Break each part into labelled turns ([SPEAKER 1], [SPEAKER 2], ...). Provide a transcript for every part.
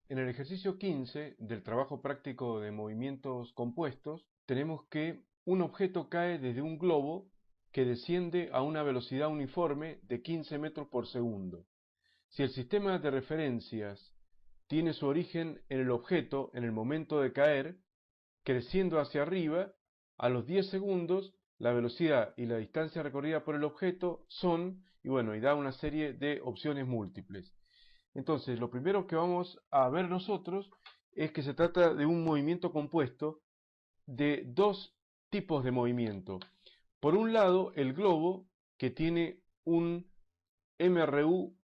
[SPEAKER 1] En el ejercicio 15 del trabajo práctico de movimientos compuestos, tenemos que un objeto cae desde un globo que desciende a una velocidad uniforme de 15 metros por segundo. Si el sistema de referencias tiene su origen en el objeto en el momento de caer, creciendo hacia arriba, a los 10 segundos, la velocidad y la distancia recorrida por el objeto son, y da una serie de opciones múltiples. Entonces, lo primero que vamos a ver nosotros es que se trata de un movimiento compuesto de dos tipos de movimiento. Por un lado, el globo, que tiene un MRU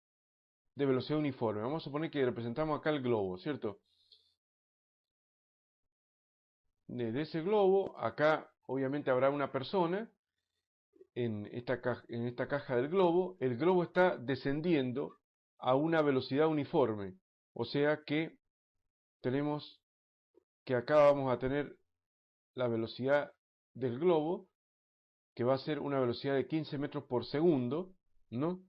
[SPEAKER 1] de velocidad uniforme. Vamos a suponer que representamos acá el globo, ¿cierto? Desde ese globo, acá obviamente habrá una persona en esta caja del globo. El globo está descendiendo a una velocidad uniforme. O sea que tenemos que acá vamos a tener la velocidad del globo, que va a ser una velocidad de 15 metros por segundo, ¿no?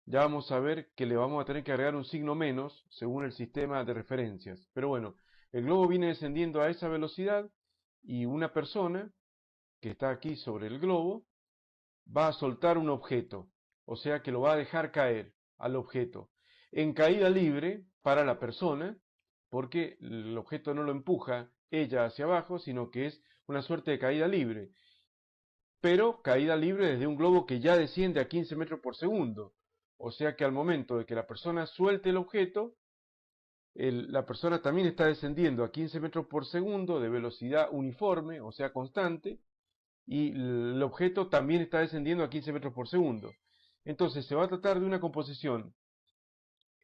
[SPEAKER 1] Ya vamos a ver que le vamos a tener que agregar un signo menos según el sistema de referencias. Pero bueno, el globo viene descendiendo a esa velocidad y una persona que está aquí sobre el globo va a soltar un objeto, o sea que lo va a dejar caer al objeto en caída libre para la persona, porque el objeto no lo empuja ella hacia abajo, sino que es una suerte de caída libre, pero caída libre desde un globo que ya desciende a 15 metros por segundo, o sea que al momento de que la persona suelte el objeto, la persona también está descendiendo a 15 metros por segundo de velocidad uniforme, o sea constante, y el objeto también está descendiendo a 15 metros por segundo. Entonces se va a tratar de una composición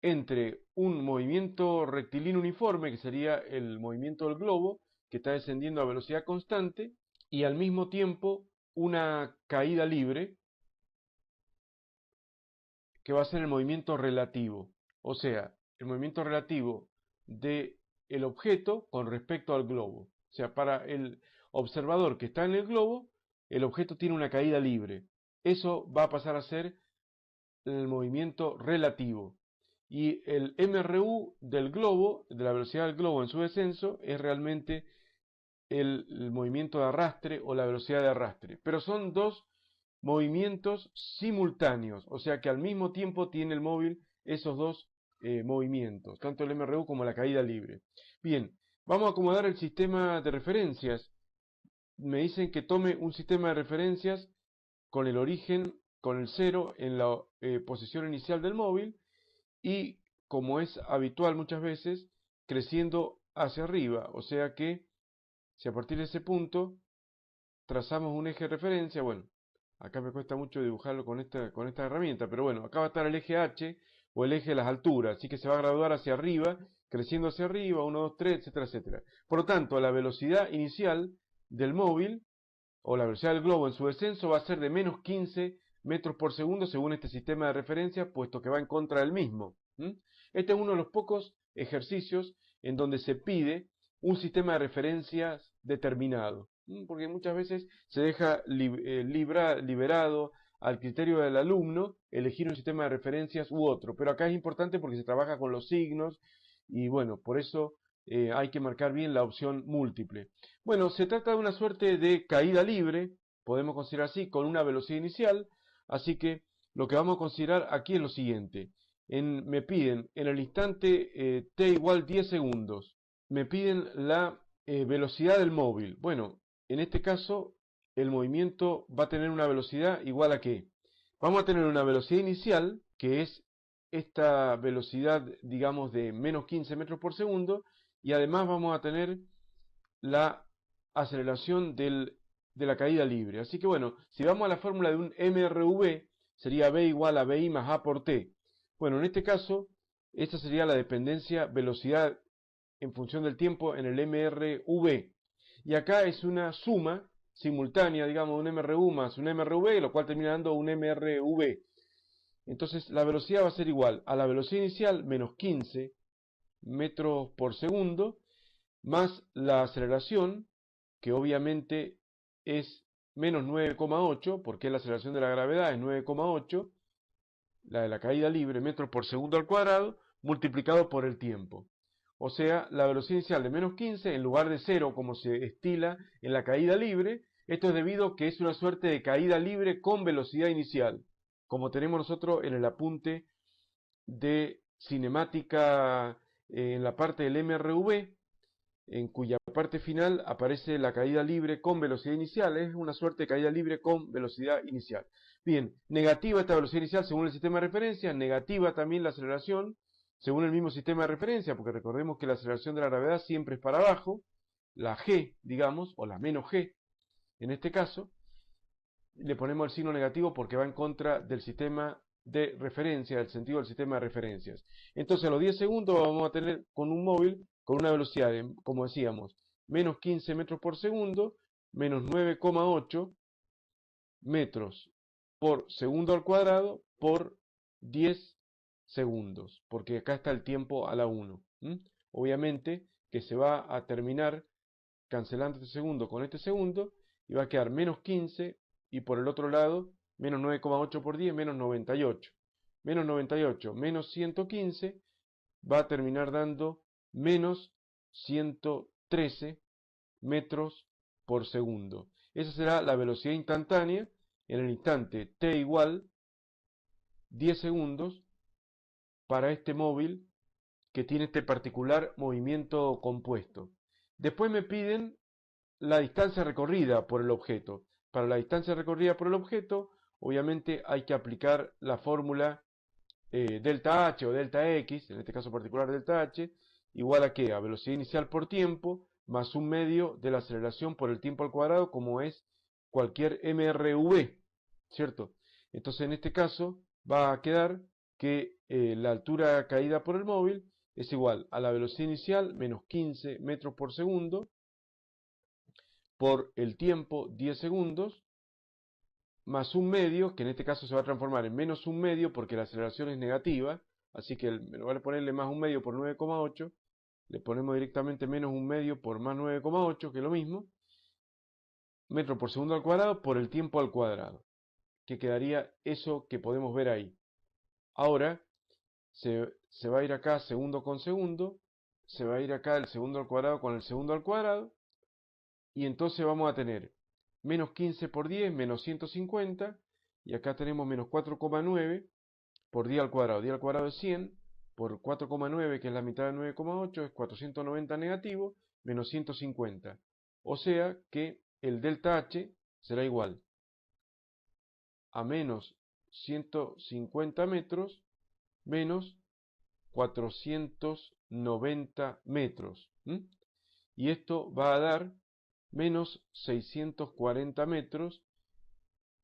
[SPEAKER 1] entre un movimiento rectilíneo uniforme, que sería el movimiento del globo, que está descendiendo a velocidad constante, y al mismo tiempo una caída libre, que va a ser el movimiento relativo. O sea, el movimiento relativo de el objeto con respecto al globo. O sea, para el observador que está en el globo, el objeto tiene una caída libre. Eso va a pasar a ser el movimiento relativo. Y el MRU del globo, de la velocidad del globo en su descenso, es realmente el movimiento de arrastre o la velocidad de arrastre. Pero son dos movimientos simultáneos, o sea que al mismo tiempo tiene el móvil esos dos movimientos, tanto el MRU como la caída libre. Bien, vamos a acomodar el sistema de referencias. Me dicen que tome un sistema de referencias con el origen, con el cero en la posición inicial del móvil y, como es habitual muchas veces, creciendo hacia arriba, o sea que si a partir de ese punto trazamos un eje de referencia, bueno, acá me cuesta mucho dibujarlo con esta herramienta, pero bueno, acá va a estar el eje H o el eje de las alturas, así que se va a graduar hacia arriba, creciendo hacia arriba, 1, 2, 3, etcétera, etcétera. Por lo tanto, la velocidad inicial del móvil, o la velocidad del globo en su descenso, va a ser de menos 15 metros por segundo según este sistema de referencia, puesto que va en contra del mismo. Este es uno de los pocos ejercicios en donde se pide un sistema de referencias determinado, porque muchas veces se deja liberado al criterio del alumno elegir un sistema de referencias u otro, pero acá es importante porque se trabaja con los signos y bueno, por eso hay que marcar bien la opción múltiple. Bueno, se trata de una suerte de caída libre, podemos considerar así, con una velocidad inicial, así que lo que vamos a considerar aquí es lo siguiente. Me piden en el instante t igual 10 segundos, me piden la velocidad del móvil. Bueno, en este caso el movimiento va a tener una velocidad igual a ¿qué? Vamos a tener una velocidad inicial, que es esta velocidad, digamos, de menos 15 metros por segundo, y además vamos a tener la aceleración de la caída libre. Así que bueno, si vamos a la fórmula de un MRV, sería B igual a BI más A por T. Bueno, en este caso, esta sería la dependencia velocidad en función del tiempo en el MRV. Y acá es una suma simultánea, digamos, un MRU más un MRV, lo cual termina dando un MRV. Entonces la velocidad va a ser igual a la velocidad inicial menos 15 metros por segundo, más la aceleración, que obviamente es menos 9,8, porque la aceleración de la gravedad es 9,8, la de la caída libre, metros por segundo al cuadrado, multiplicado por el tiempo. o sea, la velocidad inicial de menos 15 en lugar de 0 como se estila en la caída libre. Esto es debido a que es una suerte de caída libre con velocidad inicial, como tenemos nosotros en el apunte de cinemática en la parte del MRV, en cuya parte final aparece la caída libre con velocidad inicial. Es una suerte de caída libre con velocidad inicial. Bien, negativa esta velocidad inicial según el sistema de referencia, negativa también la aceleración según el mismo sistema de referencia, porque recordemos que la aceleración de la gravedad siempre es para abajo, la g, digamos, o la menos g, en este caso, le ponemos el signo negativo porque va en contra del sistema de referencia, del sentido del sistema de referencias. Entonces a los 10 segundos vamos a tener con un móvil con una velocidad de, como decíamos, menos 15 metros por segundo, menos 9,8 metros por segundo al cuadrado por 10 segundos, porque acá está el tiempo a la 1. Obviamente que se va a terminar cancelando este segundo con este segundo y va a quedar menos 15 y por el otro lado menos 9,8 por 10, menos 98. Menos 98 menos 115 va a terminar dando menos 113 metros por segundo. Esa será la velocidad instantánea en el instante t igual 10 segundos para este móvil que tiene este particular movimiento compuesto. Después me piden la distancia recorrida por el objeto. Para la distancia recorrida por el objeto, obviamente hay que aplicar la fórmula delta h o delta x, en este caso particular delta h, igual a ¿qué? A velocidad inicial por tiempo, más un medio de la aceleración por el tiempo al cuadrado, como es cualquier MRV, ¿cierto? Entonces en este caso va a quedar que la altura caída por el móvil es igual a la velocidad inicial menos 15 metros por segundo por el tiempo 10 segundos más un medio, que en este caso se va a transformar en menos un medio porque la aceleración es negativa, así que en lugar de ponerle más un medio por 9,8, le ponemos directamente menos un medio por más 9,8, que es lo mismo, metro por segundo al cuadrado por el tiempo al cuadrado, que quedaría eso que podemos ver ahí. Ahora se va a ir acá segundo con segundo, se va a ir acá el segundo al cuadrado con el segundo al cuadrado, y entonces vamos a tener menos 15 por 10, menos 150, y acá tenemos menos 4,9 por 10 al cuadrado. 10 al cuadrado es 100, por 4,9, que es la mitad de 9,8, es 490 negativo, menos 150. O sea que el delta H será igual a menos 150 metros menos 490 metros. Y esto va a dar menos 640 metros.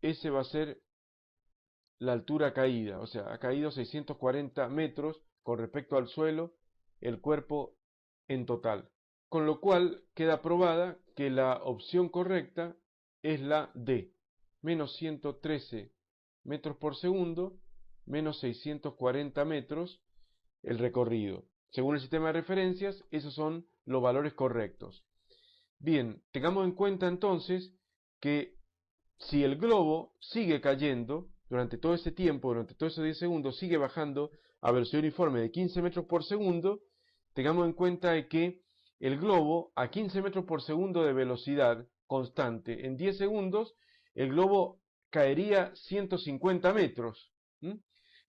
[SPEAKER 1] Ese va a ser la altura caída, o sea, ha caído 640 metros con respecto al suelo el cuerpo en total. Con lo cual queda probada que la opción correcta es la D, menos 113 metros por segundo, menos 640 metros el recorrido. Según el sistema de referencias, esos son los valores correctos. Bien, tengamos en cuenta entonces que si el globo sigue cayendo durante todo ese tiempo, durante todos esos 10 segundos, sigue bajando a velocidad uniforme de 15 metros por segundo, tengamos en cuenta de que el globo a 15 metros por segundo de velocidad constante en 10 segundos, el globo caería 150 metros.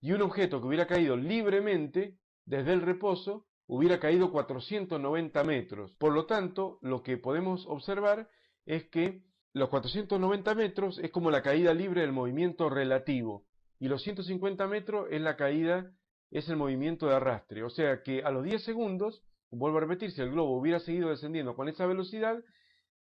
[SPEAKER 1] Y un objeto que hubiera caído libremente desde el reposo hubiera caído 490 metros. Por lo tanto, lo que podemos observar es que los 490 metros es como la caída libre del movimiento relativo y los 150 metros es la caída, es el movimiento de arrastre. O sea que a los 10 segundos, vuelvo a repetir, si el globo hubiera seguido descendiendo con esa velocidad,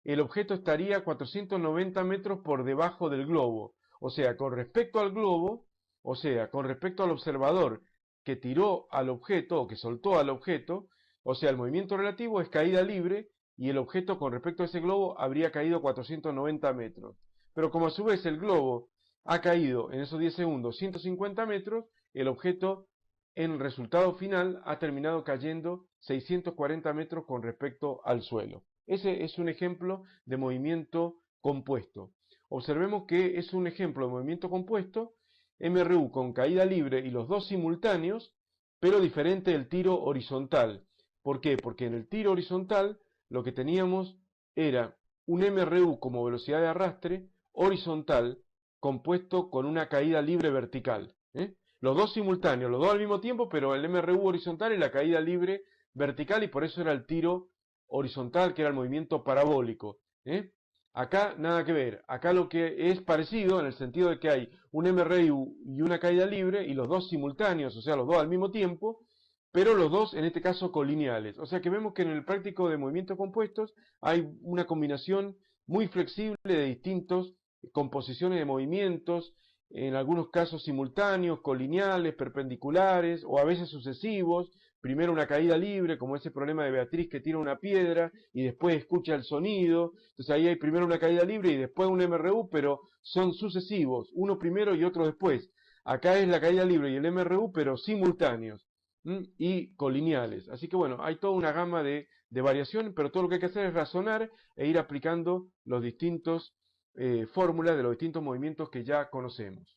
[SPEAKER 1] el objeto estaría 490 metros por debajo del globo. O sea, con respecto al globo, o sea, con respecto al observador que tiró al objeto o que soltó al objeto, o sea, el movimiento relativo es caída libre y el objeto con respecto a ese globo habría caído 490 metros. Pero como a su vez el globo ha caído en esos 10 segundos 150 metros, el objeto en resultado final ha terminado cayendo 640 metros con respecto al suelo. Ese es un ejemplo de movimiento compuesto. Observemos que es un ejemplo de movimiento compuesto, MRU con caída libre y los dos simultáneos, pero diferente del tiro horizontal. ¿Por qué? Porque en el tiro horizontal lo que teníamos era un MRU como velocidad de arrastre horizontal compuesto con una caída libre vertical. Los dos simultáneos, los dos al mismo tiempo, pero el MRU horizontal y la caída libre vertical, y por eso era el tiro horizontal, que era el movimiento parabólico. Acá nada que ver, acá lo que es parecido en el sentido de que hay un MRU y una caída libre, y los dos simultáneos, o sea, los dos al mismo tiempo, pero los dos en este caso colineales. O sea que vemos que en el práctico de movimientos compuestos hay una combinación muy flexible de distintas composiciones de movimientos, en algunos casos simultáneos, colineales, perpendiculares o a veces sucesivos. Primero una caída libre, como ese problema de Beatriz que tira una piedra y después escucha el sonido. Entonces ahí hay primero una caída libre y después un MRU, pero son sucesivos, uno primero y otro después. Acá es la caída libre y el MRU, pero simultáneos y colineales. Así que bueno, hay toda una gama de variación, pero todo lo que hay que hacer es razonar e ir aplicando los distintos fórmulas de los distintos movimientos que ya conocemos.